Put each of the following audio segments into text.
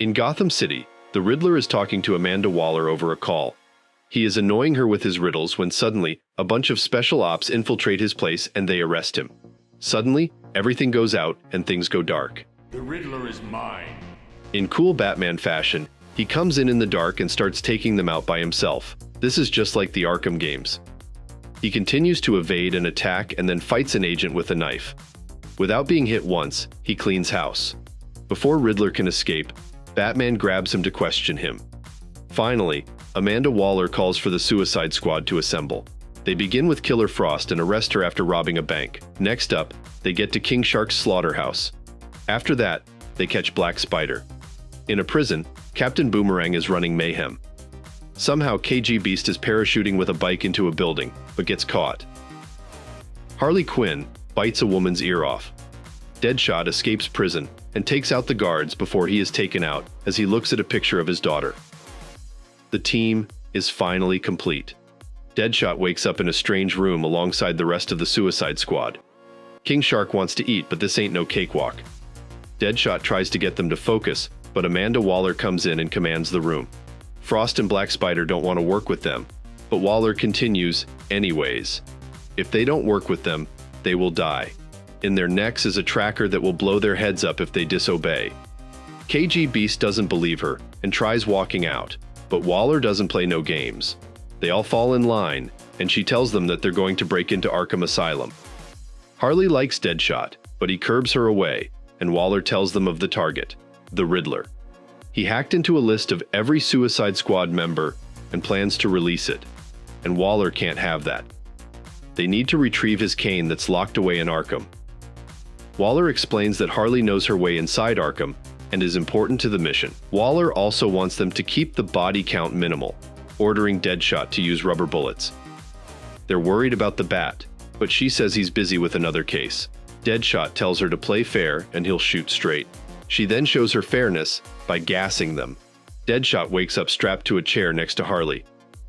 In Gotham City, the Riddler is talking to Amanda Waller over a call. He is annoying her with his riddles when suddenly, a bunch of special ops infiltrate his place and they arrest him. Suddenly, everything goes out and things go dark. The Riddler is mine. In cool Batman fashion, he comes in the dark and starts taking them out by himself. This is just like the Arkham games. He continues to evade and attack and then fights an agent with a knife. Without being hit once, he cleans house. Before Riddler can escape, Batman grabs him to question him. Finally, Amanda Waller calls for the Suicide Squad to assemble. They begin with Killer Frost and arrest her after robbing a bank. Next up, they get to King Shark's slaughterhouse. After that, they catch Black Spider. In a prison, Captain Boomerang is running mayhem. Somehow KG Beast is parachuting with a bike into a building, but gets caught. Harley Quinn bites a woman's ear off. Deadshot escapes prison and takes out the guards before he is taken out as he looks at a picture of his daughter. The team is finally complete. Deadshot wakes up in a strange room alongside the rest of the Suicide Squad. King Shark wants to eat, but this ain't no cakewalk. Deadshot tries to get them to focus, but Amanda Waller comes in and commands the room. Frost and Black Spider don't want to work with them, but Waller continues anyways. If they don't work with them, they will die. In their necks is a tracker that will blow their heads up if they disobey. KG Beast doesn't believe her and tries walking out, but Waller doesn't play no games. They all fall in line, and she tells them that they're going to break into Arkham Asylum. Harley likes Deadshot, but he curbs her away, and Waller tells them of the target, the Riddler. He hacked into a list of every Suicide Squad member and plans to release it, and Waller can't have that. They need to retrieve his cane that's locked away in Arkham. Waller explains that Harley knows her way inside Arkham and is important to the mission. Waller also wants them to keep the body count minimal, ordering Deadshot to use rubber bullets. They're worried about the Bat, but she says he's busy with another case. Deadshot tells her to play fair and he'll shoot straight. She then shows her fairness by gassing them. Deadshot wakes up strapped to a chair next to Harley.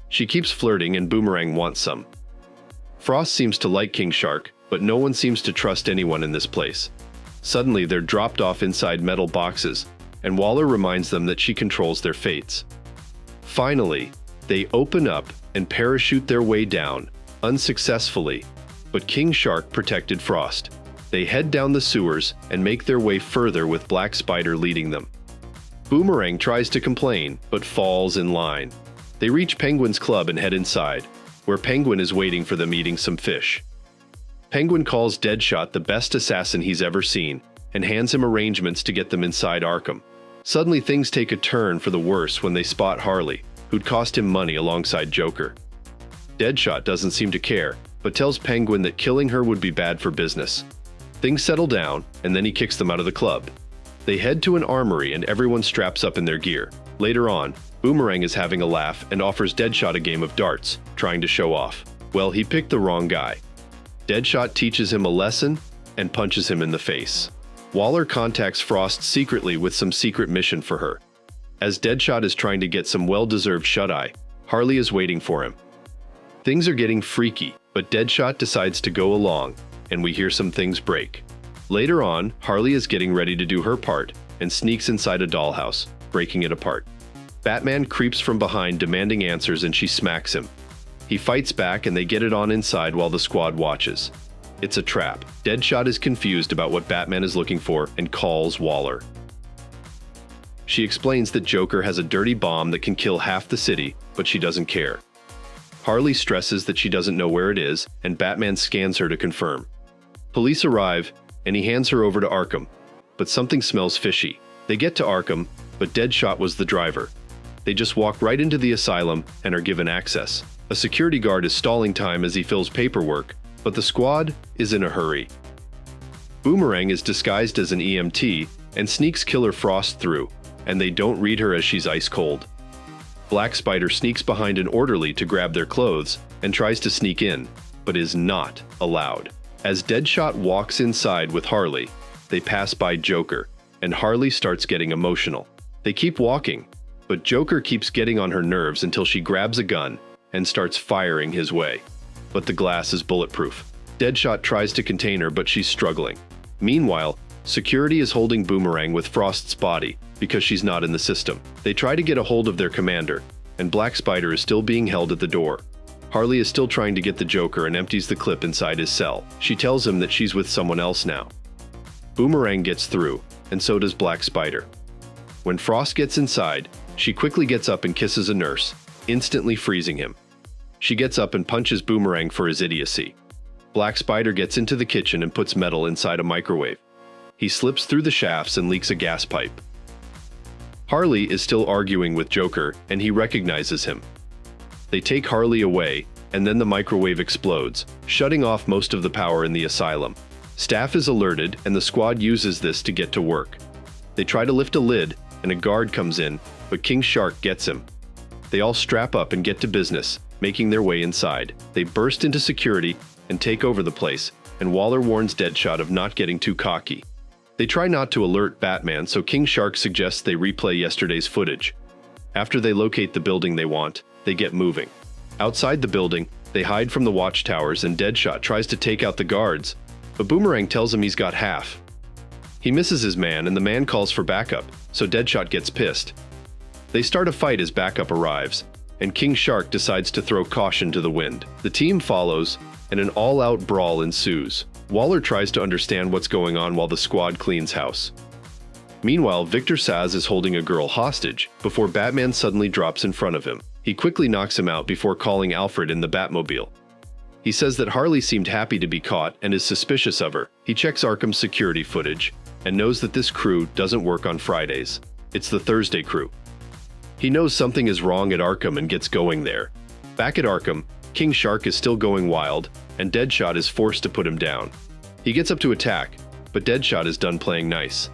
She keeps flirting and Boomerang wants some. Frost seems to like King Shark, but no one seems to trust anyone in this place. Suddenly, they're dropped off inside metal boxes, and Waller reminds them that she controls their fates. Finally, they open up and parachute their way down, unsuccessfully, but King Shark protected Frost. They head down the sewers and make their way further with Black Spider leading them. Boomerang tries to complain, but falls in line. They reach Penguin's club and head inside, where Penguin is waiting for them eating some fish. Penguin calls Deadshot the best assassin he's ever seen and hands him arrangements to get them inside Arkham. Suddenly things take a turn for the worse when they spot Harley, who'd cost him money alongside Joker. Deadshot doesn't seem to care, but tells Penguin that killing her would be bad for business. Things settle down, and then he kicks them out of the club. They head to an armory and everyone straps up in their gear. Later on, Boomerang is having a laugh and offers Deadshot a game of darts, trying to show off. Well, he picked the wrong guy. Deadshot teaches him a lesson and punches him in the face. Waller contacts Frost secretly with some secret mission for her. As Deadshot is trying to get some well-deserved shut-eye, Harley is waiting for him. Things are getting freaky, but Deadshot decides to go along, and we hear some things break. Later on, Harley is getting ready to do her part and sneaks inside a dollhouse, breaking it apart. Batman creeps from behind demanding answers and she smacks him. He fights back and they get it on inside while the squad watches. It's a trap. Deadshot is confused about what Batman is looking for and calls Waller. She explains that Joker has a dirty bomb that can kill half the city, but she doesn't care. Harley stresses that she doesn't know where it is, and Batman scans her to confirm. Police arrive, and he hands her over to Arkham, but something smells fishy. They get to Arkham, but Deadshot was the driver. They just walk right into the asylum and are given access. A security guard is stalling time as he fills paperwork, but the squad is in a hurry. Boomerang is disguised as an EMT and sneaks Killer Frost through, and they don't read her as she's ice cold. Black Spider sneaks behind an orderly to grab their clothes and tries to sneak in, but is not allowed. As Deadshot walks inside with Harley, they pass by Joker, and Harley starts getting emotional. They keep walking, but Joker keeps getting on her nerves until she grabs a gun and starts firing his way. But the glass is bulletproof. Deadshot tries to contain her, but she's struggling. Meanwhile, security is holding Boomerang with Frost's body because she's not in the system. They try to get a hold of their commander, and Black Spider is still being held at the door. Harley is still trying to get the Joker and empties the clip inside his cell. She tells him that she's with someone else now. Boomerang gets through, and so does Black Spider. When Frost gets inside, she quickly gets up and kisses a nurse, instantly freezing him. She gets up and punches Boomerang for his idiocy. Black Spider gets into the kitchen and puts metal inside a microwave. He slips through the shafts and leaks a gas pipe. Harley is still arguing with Joker, and he recognizes him. They take Harley away, and then the microwave explodes, shutting off most of the power in the asylum. Staff is alerted, and the squad uses this to get to work. They try to lift a lid, and a guard comes in, but King Shark gets him. They all strap up and get to business, making their way inside. They burst into security and take over the place, and Waller warns Deadshot of not getting too cocky. They try not to alert Batman, so King Shark suggests they replay yesterday's footage. After they locate the building they want, they get moving. Outside the building, they hide from the watchtowers, and Deadshot tries to take out the guards, but Boomerang tells him he's got half. He misses his man, and the man calls for backup, so Deadshot gets pissed. They start a fight as backup arrives, and King Shark decides to throw caution to the wind. The team follows, and an all-out brawl ensues. Waller tries to understand what's going on while the squad cleans house. Meanwhile, Victor Saz is holding a girl hostage before Batman suddenly drops in front of him. He quickly knocks him out before calling Alfred in the Batmobile. He says that Harley seemed happy to be caught and is suspicious of her. He checks Arkham's security footage and knows that this crew doesn't work on Fridays. It's the Thursday crew. He knows something is wrong at Arkham and gets going there. Back at Arkham, King Shark is still going wild, and Deadshot is forced to put him down. He gets up to attack, but Deadshot is done playing nice.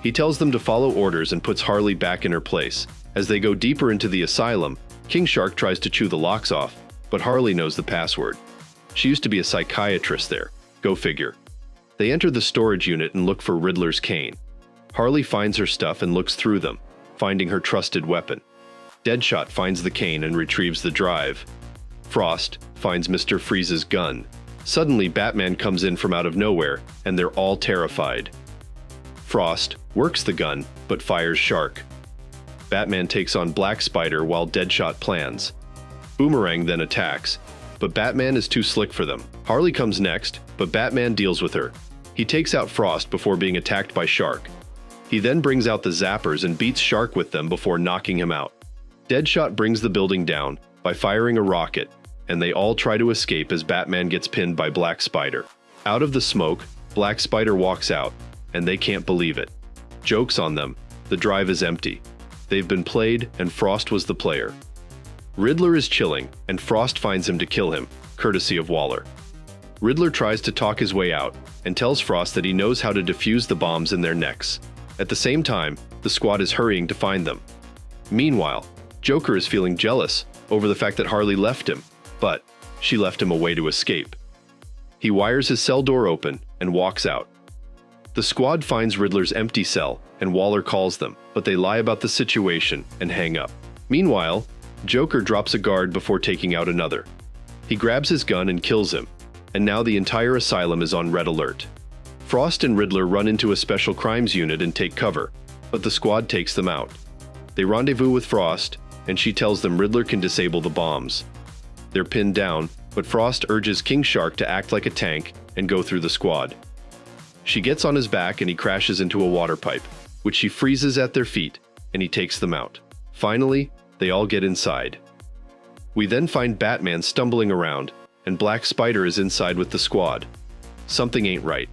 He tells them to follow orders and puts Harley back in her place. As they go deeper into the asylum, King Shark tries to chew the locks off, but Harley knows the password. She used to be a psychiatrist there. Go figure. They enter the storage unit and look for Riddler's cane. Harley finds her stuff and looks through them, finding her trusted weapon. Deadshot finds the cane and retrieves the drive. Frost finds Mr. Freeze's gun. Suddenly, Batman comes in from out of nowhere, and they're all terrified. Frost works the gun, but fires Shark. Batman takes on Black Spider while Deadshot plans. Boomerang then attacks, but Batman is too slick for them. Harley comes next, but Batman deals with her. He takes out Frost before being attacked by Shark. He then brings out the zappers and beats Shark with them before knocking him out. Deadshot brings the building down by firing a rocket, and they all try to escape as Batman gets pinned by Black Spider. Out of the smoke, Black Spider walks out, and they can't believe it. Joke's on them, the drive is empty. They've been played, and Frost was the player. Riddler is chilling, and Frost finds him to kill him, courtesy of Waller. Riddler tries to talk his way out, and tells Frost that he knows how to defuse the bombs in their necks. At the same time, the squad is hurrying to find them. Meanwhile, Joker is feeling jealous over the fact that Harley left him, but she left him a way to escape. He wires his cell door open and walks out. The squad finds Riddler's empty cell, and Waller calls them, but they lie about the situation and hang up. Meanwhile, Joker drops a guard before taking out another. He grabs his gun and kills him, and now the entire asylum is on red alert. Frost and Riddler run into a special crimes unit and take cover, but the squad takes them out. They rendezvous with Frost, and she tells them Riddler can disable the bombs. They're pinned down, but Frost urges King Shark to act like a tank and go through the squad. She gets on his back and he crashes into a water pipe, which she freezes at their feet, and he takes them out. Finally, they all get inside. We then find Batman stumbling around, and Black Spider is inside with the squad. Something ain't right.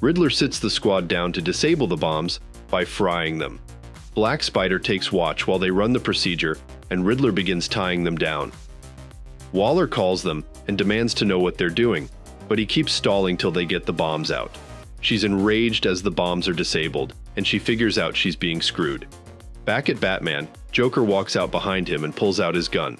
Riddler sits the squad down to disable the bombs by frying them. Black Spider takes watch while they run the procedure, and Riddler begins tying them down. Waller calls them and demands to know what they're doing, but he keeps stalling till they get the bombs out. She's enraged as the bombs are disabled, and she figures out she's being screwed. Back at Batman, Joker walks out behind him and pulls out his gun.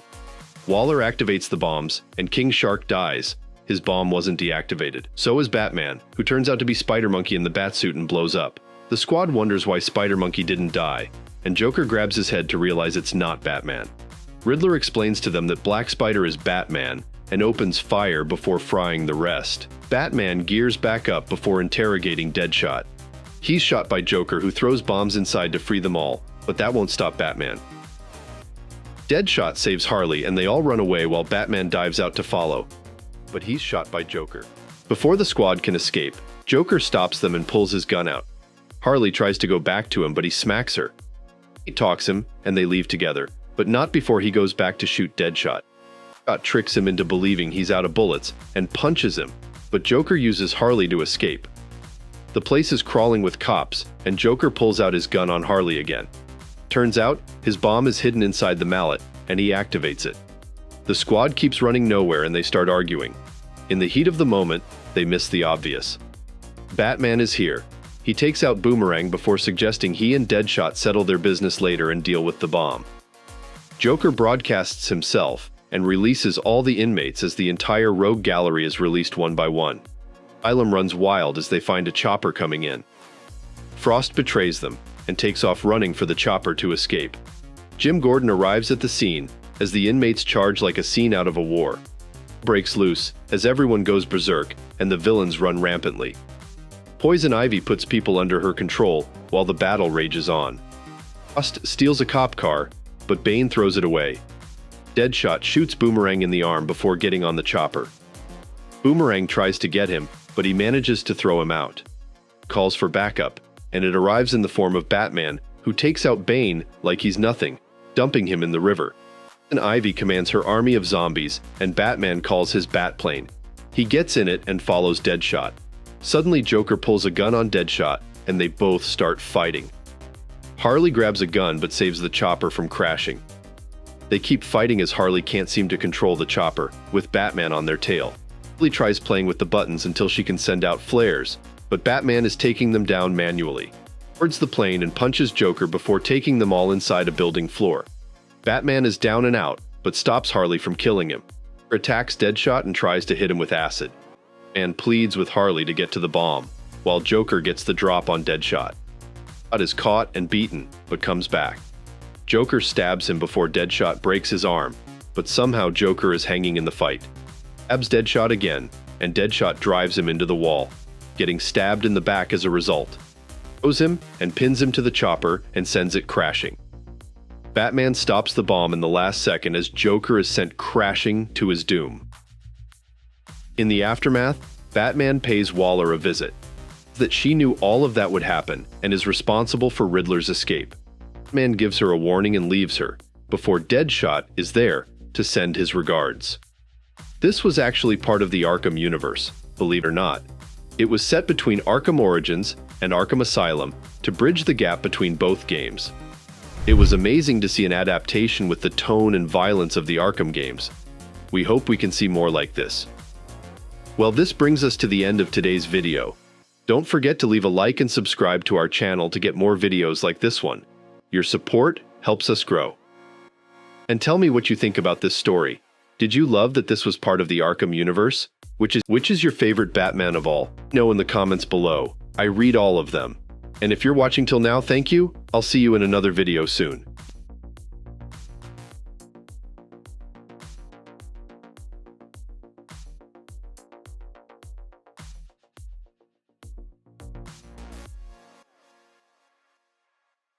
Waller activates the bombs, and King Shark dies. His bomb wasn't deactivated. So is Batman, who turns out to be Spider-Monkey in the Batsuit and blows up. The squad wonders why Spider-Monkey didn't die, and Joker grabs his head to realize it's not Batman. Riddler explains to them that Black Spider is Batman, and opens fire before frying the rest. Batman gears back up before interrogating Deadshot. He's shot by Joker, who throws bombs inside to free them all, but that won't stop Batman. Deadshot saves Harley and they all run away while Batman dives out to follow, but he's shot by Joker. Before the squad can escape, Joker stops them and pulls his gun out. Harley tries to go back to him, but he smacks her. He talks him and they leave together, but not before he goes back to shoot Deadshot. Deadshot tricks him into believing he's out of bullets and punches him, but Joker uses Harley to escape. The place is crawling with cops, and Joker pulls out his gun on Harley again. Turns out, his bomb is hidden inside the mallet, and he activates it. The squad keeps running nowhere and they start arguing. In the heat of the moment, they miss the obvious. Batman is here. He takes out Boomerang before suggesting he and Deadshot settle their business later and deal with the bomb. Joker broadcasts himself and releases all the inmates as the entire rogue gallery is released one by one. Asylum runs wild as they find a chopper coming in. Frost betrays them and takes off running for the chopper to escape. Jim Gordon arrives at the scene as the inmates charge like a scene out of a war. Breaks loose as everyone goes berserk and the villains run rampantly. Poison Ivy puts people under her control while the battle rages on. Frost steals a cop car, but Bane throws it away. Deadshot shoots Boomerang in the arm before getting on the chopper. Boomerang tries to get him, but he manages to throw him out. Calls for backup, and it arrives in the form of Batman, who takes out Bane like he's nothing, dumping him in the river. And Ivy commands her army of zombies, and Batman calls his Batplane. He gets in it and follows Deadshot. Suddenly Joker pulls a gun on Deadshot, and they both start fighting. Harley grabs a gun but saves the chopper from crashing. They keep fighting as Harley can't seem to control the chopper, with Batman on their tail. Harley tries playing with the buttons until she can send out flares, but Batman is taking them down manually. He boards the plane and punches Joker before taking them all inside a building floor. Batman is down and out, but stops Harley from killing him. He attacks Deadshot and tries to hit him with acid. And pleads with Harley to get to the bomb, while Joker gets the drop on Deadshot. Deadshot is caught and beaten, but comes back. Joker stabs him before Deadshot breaks his arm, but somehow Joker is hanging in the fight. Stabs Deadshot again, and Deadshot drives him into the wall, getting stabbed in the back as a result. Throws him and pins him to the chopper and sends it crashing. Batman stops the bomb in the last second as Joker is sent crashing to his doom. In the aftermath, Batman pays Waller a visit. That she knew all of that would happen and is responsible for Riddler's escape. Batman gives her a warning and leaves her, before Deadshot is there to send his regards. This was actually part of the Arkham universe, believe it or not. It was set between Arkham Origins and Arkham Asylum to bridge the gap between both games. It was amazing to see an adaptation with the tone and violence of the Arkham games. We hope we can see more like this. Well, this brings us to the end of today's video. Don't forget to leave a like and subscribe to our channel to get more videos like this one. Your support helps us grow. And tell me what you think about this story. Did you love that this was part of the Arkham universe? Which is your favorite Batman of all? Know in the comments below. I read all of them. And if you're watching till now, thank you. I'll see you in another video soon.